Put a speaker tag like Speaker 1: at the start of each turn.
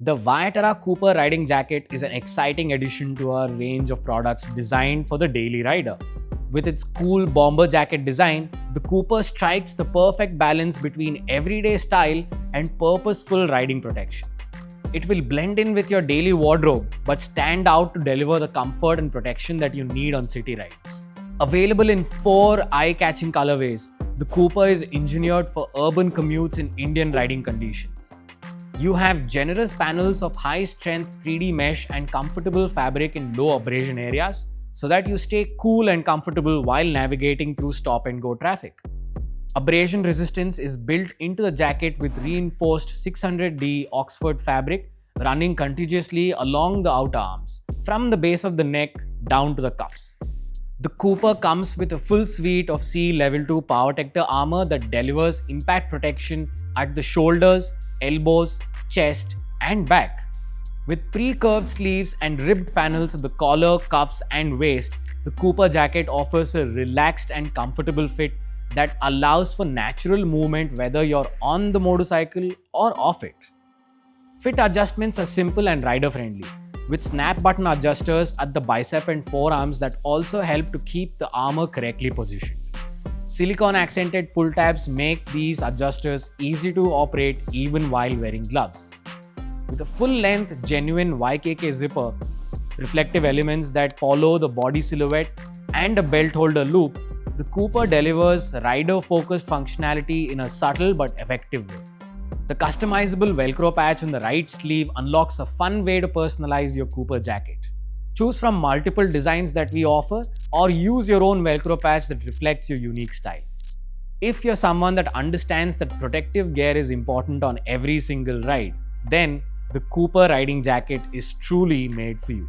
Speaker 1: The ViaTerra Cooper Riding Jacket is an exciting addition to our range of products designed for the daily rider. With its cool bomber jacket design, the Cooper strikes the perfect balance between everyday style and purposeful riding protection. It will blend in with your daily wardrobe but stand out to deliver the comfort and protection that you need on city rides. Available in 4 eye-catching colorways, the Cooper is engineered for urban commutes in Indian riding conditions. You have generous panels of high-strength 3D mesh and comfortable fabric in low abrasion areas so that you stay cool and comfortable while navigating through stop-and-go traffic. Abrasion resistance is built into the jacket with reinforced 600D Oxford fabric running contiguously along the outer arms, from the base of the neck down to the cuffs. The Cooper comes with a full suite of CE Level 2 PowerTector armour that delivers impact protection at the shoulders, elbows, chest and back. With pre-curved sleeves and ribbed panels at the collar, cuffs and waist, the Cooper jacket offers a relaxed and comfortable fit that allows for natural movement whether you're on the motorcycle or off it. Fit adjustments are simple and rider-friendly, with snap button adjusters at the bicep and forearms that also help to keep the armor correctly positioned. Silicone accented pull tabs make these adjusters easy to operate even while wearing gloves. With a full-length genuine YKK zipper, reflective elements that follow the body silhouette and a belt holder loop, the Cooper delivers rider-focused functionality in a subtle but effective way. The customizable Velcro patch on the right sleeve unlocks a fun way to personalize your Cooper jacket. Choose from multiple designs that we offer or use your own Velcro patch that reflects your unique style. If you're someone that understands that protective gear is important on every single ride, then the Cooper riding jacket is truly made for you.